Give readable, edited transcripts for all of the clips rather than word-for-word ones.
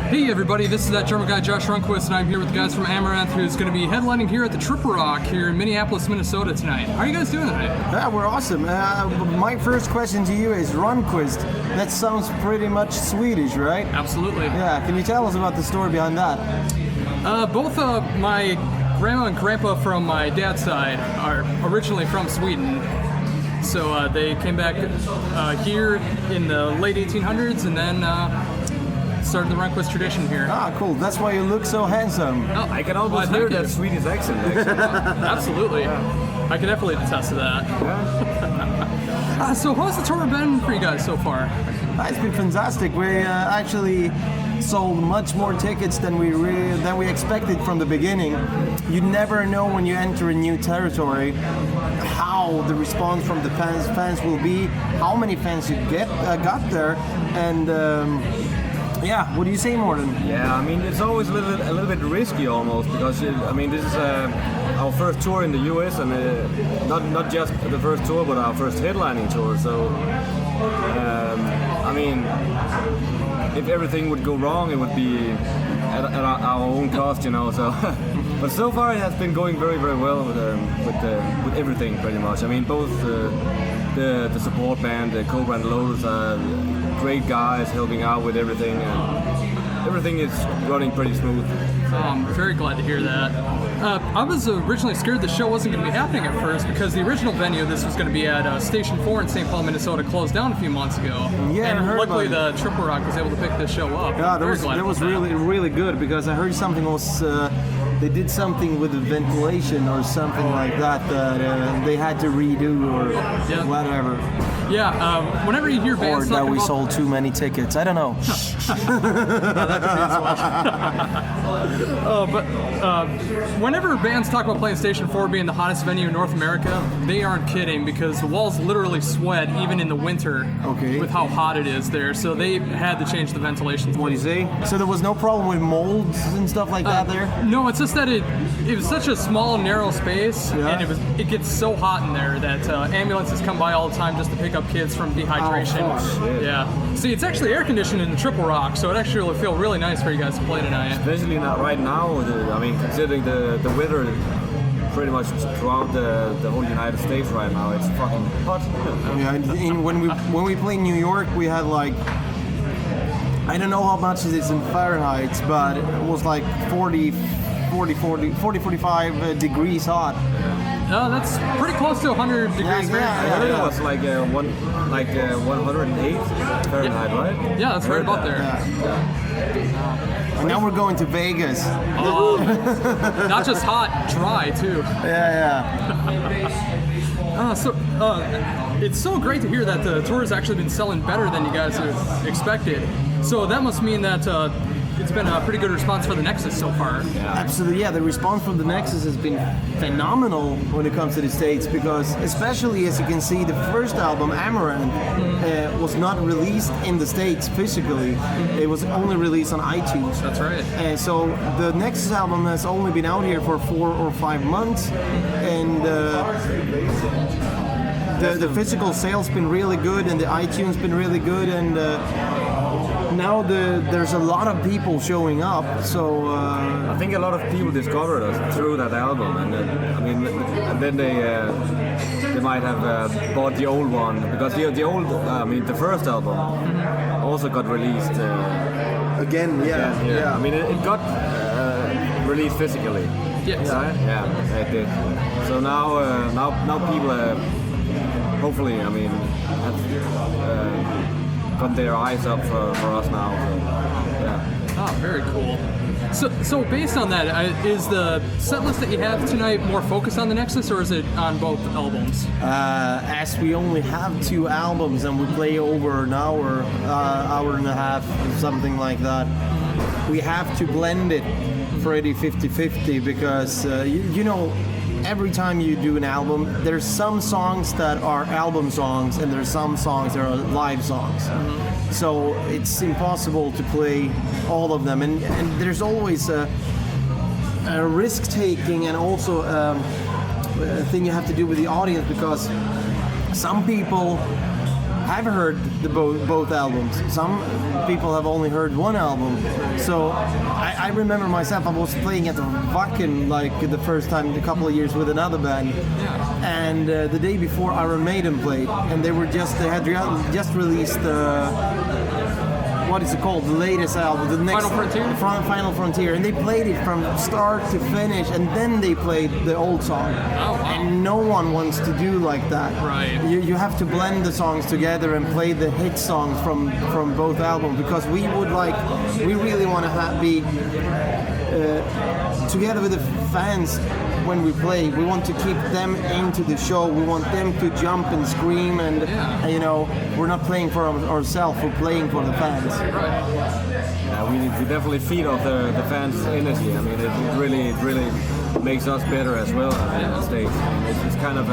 Hey everybody, this is that German guy Josh Runquist, and I'm here with the guys from Amaranthe, who's going to be headlining here at the Triple Rock here in Minneapolis, Minnesota tonight. How are you guys doing tonight? Yeah, we're awesome. My first question to you is Runquist. That sounds pretty much Swedish, right? Absolutely. Yeah, can you tell us about the story behind that? Both my grandma and grandpa from my dad's side are originally from Sweden. So they came back here in the late 1800s and then started the Runquist tradition here. Ah, cool. That's why you look so handsome. Oh, I can almost hear that Swedish accent, actually. Absolutely. Yeah. I can definitely attest to that. Yeah. So how's the tour been for you guys so far? It's been fantastic. We actually sold much more tickets than we expected from the beginning. You never know when you enter a new territory how the response from the fans will be, how many fans you got there, and yeah, what do you say, Morton? Yeah, I mean, it's always a little bit risky almost, because I mean, this is our first tour in the US, and not just the first tour, but our first headlining tour. So I mean, if everything would go wrong, it would be at our own cost, you know. So, but so far it has been going very, very well with everything, pretty much. I mean, both the support band, the Cobra and Lotus, are great guys helping out with everything, and everything is running pretty smooth. I'm very glad to hear that. I was originally scared the show wasn't going to be happening at first because the original venue this was going to be at Station 4 in St. Paul, Minnesota, closed down a few months ago. Yeah, and luckily the Triple Rock was able to pick this show up. Yeah, that was really good, because I heard something was they did something with the ventilation or something like that they had to redo or whatever. Yeah, whenever you hear bands or that we about... sold too many tickets. I don't know. That could be as well. But whenever bands talk about playing Station 4 being the hottest venue in North America, they aren't kidding, because the walls literally sweat even in the winter with how hot it is there. So they had to change the ventilation. What do you say? So there was no problem with molds and stuff like that there? No, it's just that it was such a small, narrow space, and it gets so hot in there that ambulances come by all the time just to pick up kids from dehydration. Oh, yeah. See, it's actually air conditioned in the Triple Rock, so it actually will feel really nice for you guys to play tonight. Especially not right now. I mean, considering the weather pretty much throughout the whole United States right now, it's fucking hot. Yeah, when we played in New York, we had like, I don't know how much it is in Fahrenheit, but it was like 40, 45 degrees hot. No, that's pretty close to 100 degrees. I heard it was like 108 Fahrenheit, right? Yeah, that's right about there. And now we're going to Vegas. Not just hot, dry too. It's so great to hear that the tour has actually been selling better than you guys have expected. So that must mean that it's been a pretty good response for the Nexus so far. Absolutely, yeah. The response from the Nexus has been phenomenal when it comes to the States, because especially, as you can see, the first album, Amaranthe, was not released in the States physically. It was only released on iTunes. That's right. So the Nexus album has only been out here for 4 or 5 months, and the physical sales been really good, and the iTunes been really good, and now there's a lot of people showing up. So I think a lot of people discovered us through that album, and I mean, and then they might have bought the old one, because the old, I mean, the first album also got released again. Yeah. I mean, it got released physically. Yes. Right? Yeah, it did. So now people, hopefully, I mean, have got their eyes up for us now. So, yeah. Oh, very cool. So based on that, is the set list that you have tonight more focused on the Nexus, or is it on both albums? As we only have 2 albums and we play over an hour and a half, something like that, we have to blend it pretty 50-50, because you know, every time you do an album, there's some songs that are album songs and there's some songs that are live songs. So it's impossible to play all of them, and there's always a risk taking, and also a thing you have to do with the audience, because some people I've heard both albums. Some people have only heard one album. So I remember myself, I was playing at the Wacken like the first time a couple of years with another band. And the day before Iron Maiden played, and they had just released what is it called? The latest album, the next Final Frontier, and they played it from start to finish, and then they played the old song. Oh, wow. And no one wants to do like that. Right. You have to blend the songs together and play the hit songs from both albums, because we really want to be together with the fans. When we play, we want to keep them into the show. We want them to jump and scream, and you know, we're not playing for ourselves. We're playing for the fans. Yeah, we definitely feed off the fans' energy. I mean, it really makes us better as well. I mean, on stage. I mean, it's kind of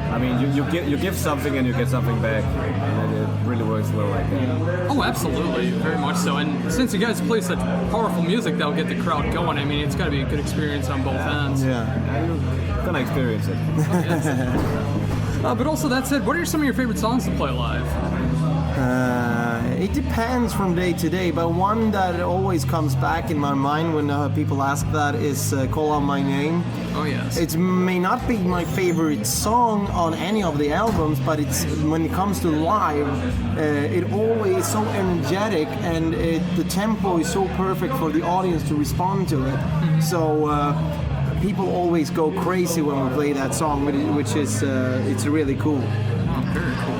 I mean, you give something and you get something back, and it really works well like that. Oh, absolutely, very much so. And since you guys play such powerful music that'll get the crowd going, I mean, it's got to be a good experience on both ends. Yeah. You're gonna experience it. But also, that said, what are some of your favorite songs to play live? It depends from day to day, but one that always comes back in my mind when people ask that is Call Out My Name. Oh, yes. It may not be my favorite song on any of the albums, but it's when it comes to live, it always is so energetic, and the tempo is so perfect for the audience to respond to it. So people always go crazy when we play that song, which is it's really cool. Oh, very cool.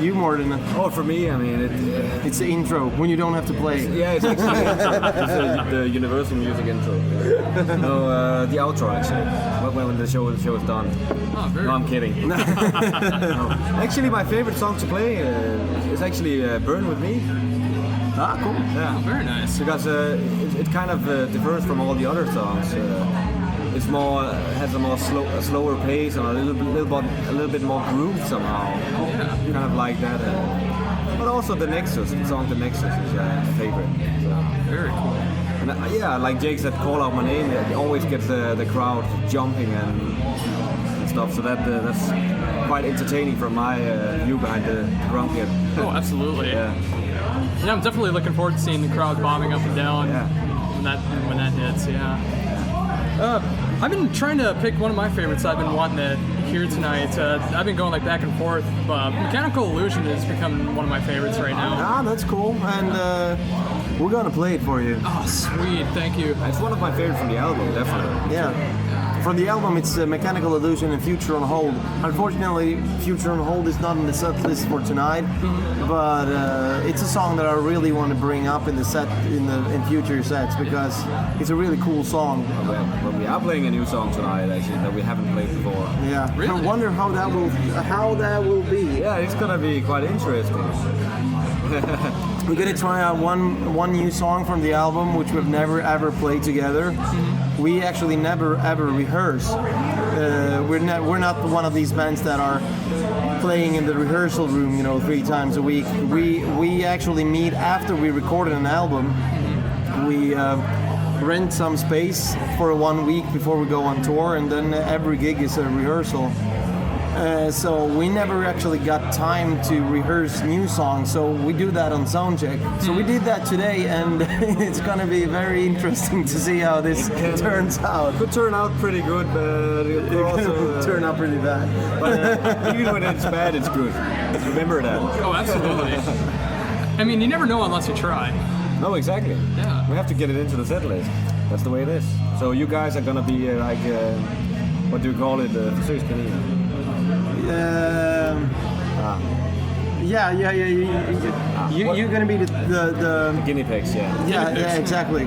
You, Morton? Oh, for me, I mean, it's the intro when you don't have to play. Yeah, it's actually it's the Universal Music intro. No, the outro actually. When the show is done. Oh, very no, I'm kidding. No. Actually, my favorite song to play is actually "Burn With Me." Ah, cool. Yeah, Oh, very nice. because it kind of differs from all the other songs. It's more has a more slower pace and a little bit more groove somehow. Yeah. Kind of like that. But also the Nexus, the song "The Nexus" is a favorite. So. Very cool. And yeah, like Jake said, "Call Out My Name." It always gets the crowd jumping and stuff. So that's quite entertaining from my view behind the drum kit. Oh, absolutely. Yeah. Yeah, I'm definitely looking forward to seeing the crowd bobbing up and down Yeah. when that hits. Yeah. I've been trying to pick one of my favorites I've been wanting to hear tonight. I've been going like back and forth, but Mechanical Illusion has become one of my favorites right now. Ah, that's cool, and we're gonna play it for you. Oh, sweet, thank you. It's one of my favorites from the album, definitely. Yeah. From the album, it's Mechanical Illusion and Future on Hold. Unfortunately, Future on Hold is not in the set list for tonight, but it's a song that I really want to bring up in the set in future sets, because it's a really cool song. Well, we are playing a new song tonight, actually, that we haven't played before. Yeah. Really? I wonder how that will be. Yeah, it's gonna be quite interesting. We're gonna try out one new song from the album, which we've never ever played together. We actually never ever rehearse. We're not one of these bands that are playing in the rehearsal room, 3 times a week. We actually meet after we recorded an album. We rent some space for 1 week before we go on tour, and then every gig is a rehearsal. So we never actually got time to rehearse new songs, so we do that on soundcheck. So we did that today, and it's gonna be very interesting to see how this turns out. Could turn out pretty good, but it could also turn out pretty bad. But even when it's bad, it's good. Remember that. Oh, absolutely. I mean, you never know unless you try. No, exactly. Yeah. We have to get it into the set list. That's the way it is. So you guys are gonna be what do you call it? Försökskanin. You're gonna be the Guinea pigs, yeah. yeah, exactly.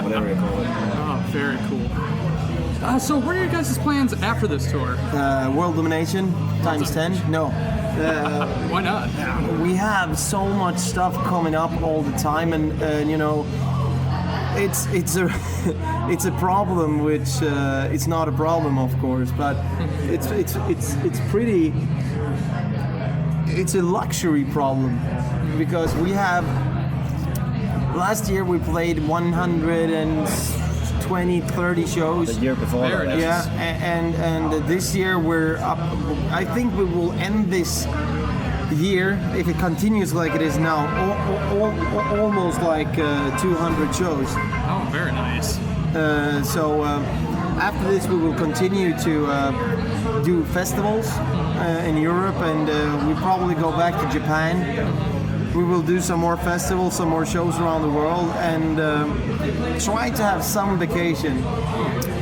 Whatever you call it. Oh, very cool. So what are your guys' plans after this tour? World domination times 10. No. Why not? We have so much stuff coming up all the time, and it's a it's a problem, which it's not a problem, of course, but it's pretty. It's a luxury problem, because we have. Last year we played 120, 30 shows. The year before Very that. nice. Yeah, and this year we're up. I think we will end this year, if it continues like it is now, almost like 200 shows. Oh, very nice. So after this, we will continue to do festivals in Europe, and we probably go back to Japan. We will do some more festivals, some more shows around the world, and try to have some vacation.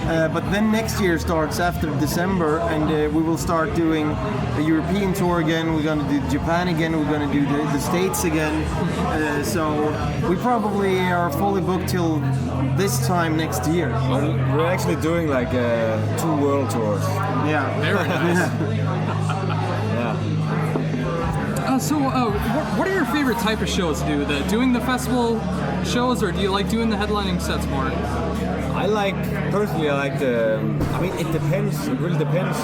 But then next year starts after December, and we will start doing a European tour again. We're going to do Japan again. We're going to do the States again. So we probably are fully booked till this time next year. We're actually doing like 2 world tours. Yeah. Very nice. Yeah. What are your favorite type of shows to do? Doing the festival shows, or do you like doing the headlining sets more? Personally, I like the. I mean, it depends. It really depends.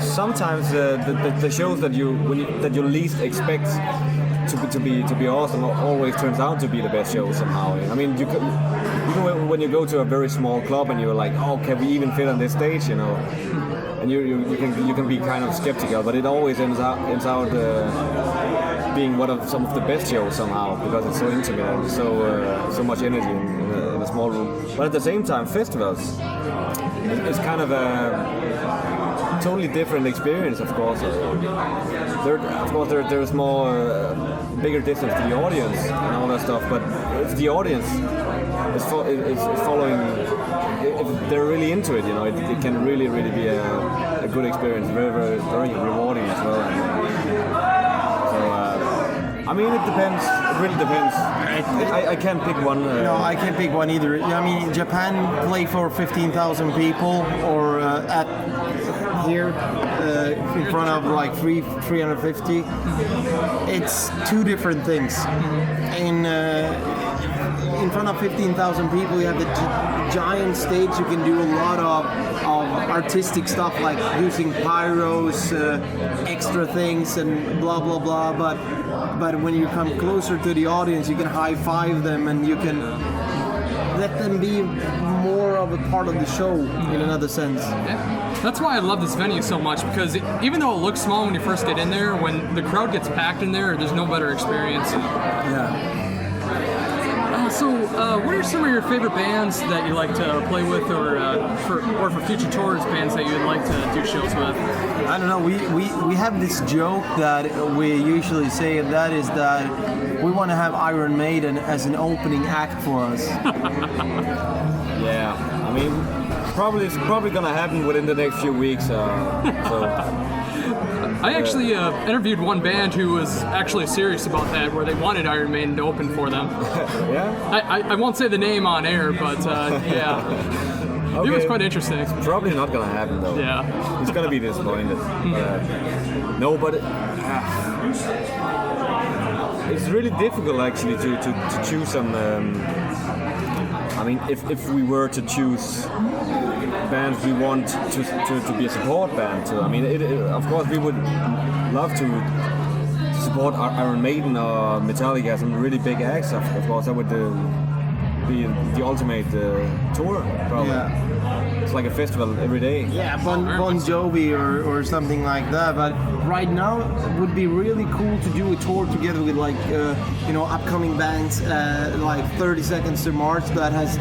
Sometimes the shows that you least expect to be awesome always turns out to be the best show somehow. I mean, even when you go to a very small club and you're like, oh, can we even fit on this stage? You know. And you can be kind of skeptical, but it always ends out being some of the best shows somehow, because it's so intimate and so much energy in a small room. But at the same time, festivals it's kind of a totally different experience. Of course, there's more bigger distance to the audience and all that stuff. But if the audience is following. If they're really into it, you know, it can really be a good experience, very rewarding as well. I mean, it depends. It really depends. I can't pick one. No, I can't pick one either. I mean, Japan play for 15,000 people, or at here in front of like 350. It's 2 different things. In front of 15,000 people, you have the giant stage. You can do a lot of artistic stuff, like using pyros, extra things, and blah blah blah. But when you come closer to the audience, you can high five them, and you can let them be more of a part of the show in another sense. Yeah. That's why I love this venue so much, because even though it looks small when you first get in there, when the crowd gets packed in there's no better experience. Yeah. What are some of your favorite bands that you like to play with, or for future tours, bands that you'd like to do shows with? I don't know. We have this joke that we usually say, and that is that we want to have Iron Maiden as an opening act for us. Yeah, I mean, it's probably gonna happen within the next few weeks. I actually interviewed one band who was actually serious about that, where they wanted Iron Maiden to open for them. Yeah? I won't say the name on air, but yeah. Okay. It was quite interesting. It's probably not gonna happen though. Yeah. He's gonna be disappointed. No, but it's really difficult actually to choose some. I mean, if we were to choose bands we want to be a support band to, I mean, of course we would love to support Iron Maiden or Metallica, some really big acts. Of course, that would be the ultimate tour, probably. Yeah. It's like a festival every day. Yeah, Bon Jovi or something like that. But right now, it would be really cool to do a tour together with upcoming bands like 30 Seconds to Mars that has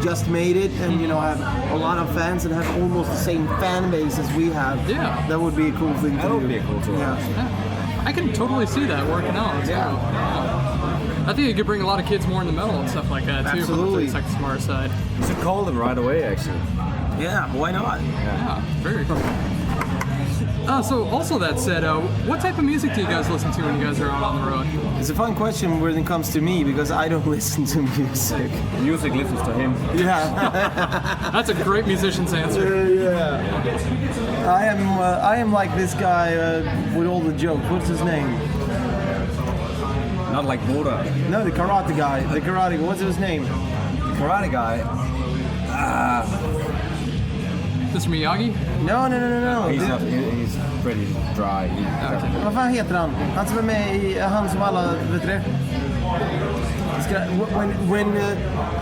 just made it, and have a lot of fans and have almost the same fan base as we have. Yeah. That would be a cool thing to do. That would be a cool tour. Yeah. I can totally see that working out. Yeah. I think you could bring a lot of kids more into metal and stuff like that too. Absolutely. From the 30 Seconds to Mars side. You should call them right away, actually. Yeah, why not? Yeah, very cool. So also that said, what type of music do you guys listen to when you guys are out on the road? It's a fun question when it comes to me, because I don't listen to music. Music listens to him. Yeah. That's a great musician's answer. Yeah. I am like this guy with all the jokes. What's his name? Not like Buddha. No, the karate guy. The karate. What's his name? Karate guy. Mr. Miyagi? No. He's pretty dry. Vad fan heter han? Han som är med i, han som alla, vet du det?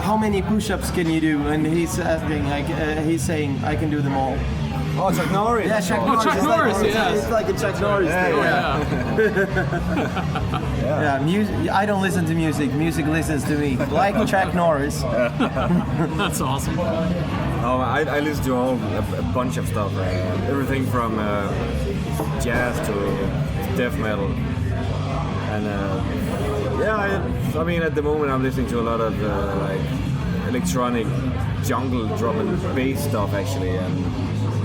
How many push-ups can you do? And he's asking, he's saying, I can do them all. Oh, Chuck Norris. Yeah, Chuck Oh, Norris. Chuck It's like- Norris, yes. It's like a Chuck Norris thing. Yeah. Yeah, I don't listen to music. Music listens to me. Like Chuck Norris. That's awesome. Oh, I listen to a bunch of stuff. Everything from jazz to death metal. And I mean, at the moment I'm listening to a lot of like electronic jungle drum and bass stuff actually. And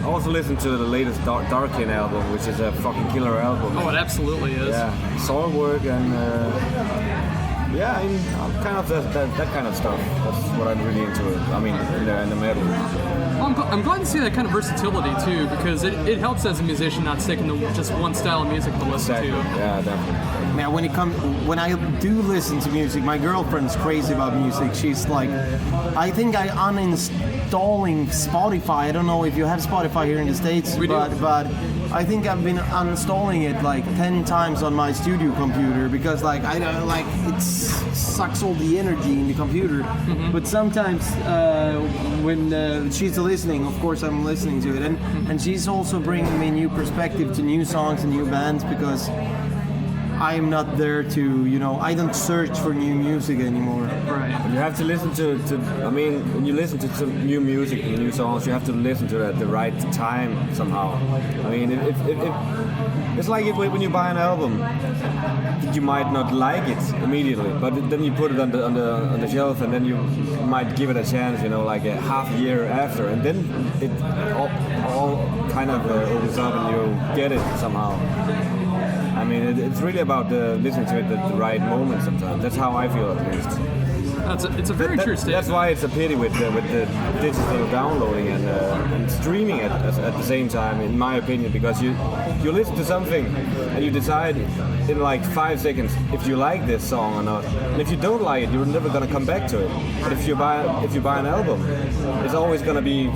I also listen to the latest Darkin album, which is a fucking killer album. Oh, it absolutely is. Yeah, song work and yeah, I'm kind of that kind of stuff. That's what I'm really into. I mean, in the metal. Well, I'm glad to see that kind of versatility too, because it helps as a musician not sticking to just one style of music to listen Exactly. to. Yeah, definitely. Man, when I do listen to music, my girlfriend's crazy about music. She's like, I think I uninstalling Spotify. I don't know if you have Spotify here in the States, We do. but I think I've been uninstalling it like 10 times on my studio computer because like I don't like it sucks all the energy in the computer. But sometimes when she's listening, of course I'm listening to it, and she's also bringing me new perspective to new songs and new bands because I'm not there to, I don't search for new music anymore. Right. You have to listen to I mean, when you listen to some new music and new songs, you have to listen to it at the right time somehow. I mean, it's like when you buy an album, you might not like it immediately, but then you put it on the shelf, and then you might give it a chance, like a half year after, and then it all kind of opens up and you get it somehow. I mean, it's really about listening to it at the right moment sometimes. That's how I feel, at least. It's a very true statement. That's why it's a pity with the digital downloading and streaming at the same time, in my opinion, because you listen to something and you decide in like 5 seconds if you like this song or not. And if you don't like it, you're never gonna come back to it. But if you buy an album, it's always gonna be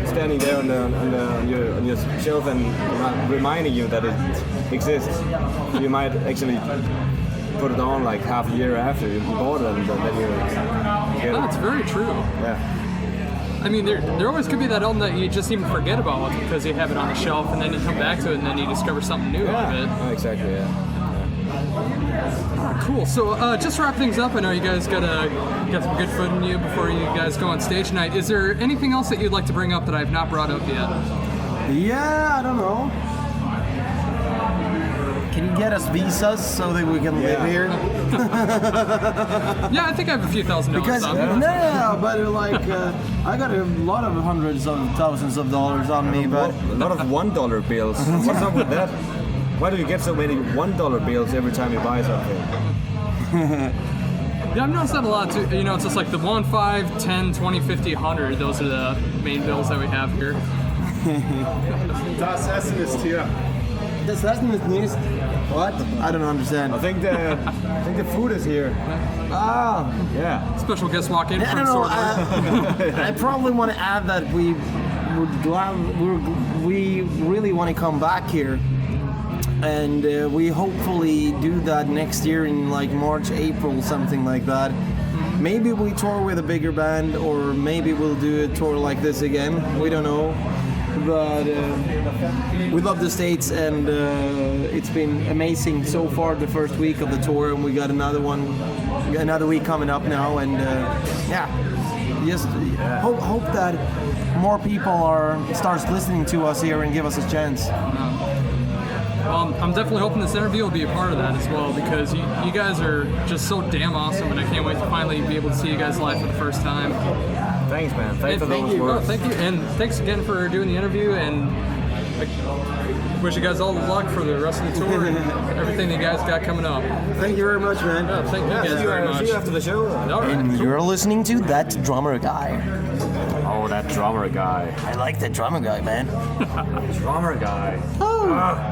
standing there on your shelf and reminding you that it exists. You might actually put it on like half a year after you bought it, and then you get it. That's very true. Yeah. I mean, there always could be that album that you just even forget about because you have it on the shelf, and then you come back to it, and then you discover something new out of it. Oh, exactly. Yeah. Cool. So just to wrap things up, I know you guys got some good foot in you before you guys go on stage tonight. Is there anything else that you'd like to bring up that I've not brought up yet? Yeah, I don't know. Can you get us visas so that we can live here? Yeah, I think I have a few $1,000 Because on me. no, but like I got a lot of hundreds of thousands of dollars on me, but A lot of $1 bills. What's up with that? Why do you get so many $1 bills every time you buy something? Yeah, I've noticed that a lot too. It's just like the 1, 5, 10, 20, 50, 100. Those are the main bills that we have here. Das Essen ist hier. das Essen ist nicht. What? I don't understand. I think the food is here. Ah, Yeah. Special guest walk in I from don't know. Swordburn. I probably want to add that we really want to come back here, and we hopefully do that next year in like March, April, something like that. Maybe we tour with a bigger band, or maybe we'll do a tour like this again. We don't know. But we love the States, and it's been amazing so far, the first week of the tour, and we got another week coming up now, and just hope that more people starts listening to us here and give us a chance. Well, I'm definitely hoping this interview will be a part of that as well, because you guys are just so damn awesome, and I can't wait to finally be able to see you guys live for the first time. Thanks, man. Thanks for Thank those you. words. Thank you, and thanks again for doing the interview, and I wish you guys all the luck for the rest of the tour and everything that you guys got coming up. Thank you very much, man. Yeah, thank you guys very much. See you after the show. All right. And you're listening to That Drummer Guy. Oh, that drummer guy. I like that drummer guy, man. Drummer guy. Oh,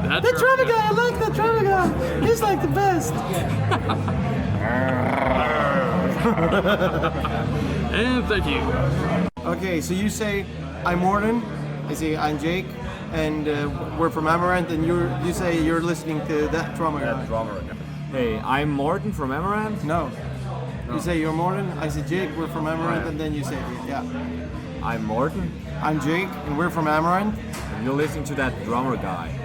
That the drummer drummer guy. I like that drummer guy. He's like the best. And thank you. Okay, so you say I'm Morton. I say I'm Jake, and we're from Amaranthe. And you say you're listening to That Drummer Guy. Drummer guy. Hey, I'm Morton from Amaranthe. No. You say you're Morton. I say Jake. We're from Amaranthe, and then you say yeah. I'm Morton. I'm Jake, and we're from Amaranthe. And you're listening to that drummer guy.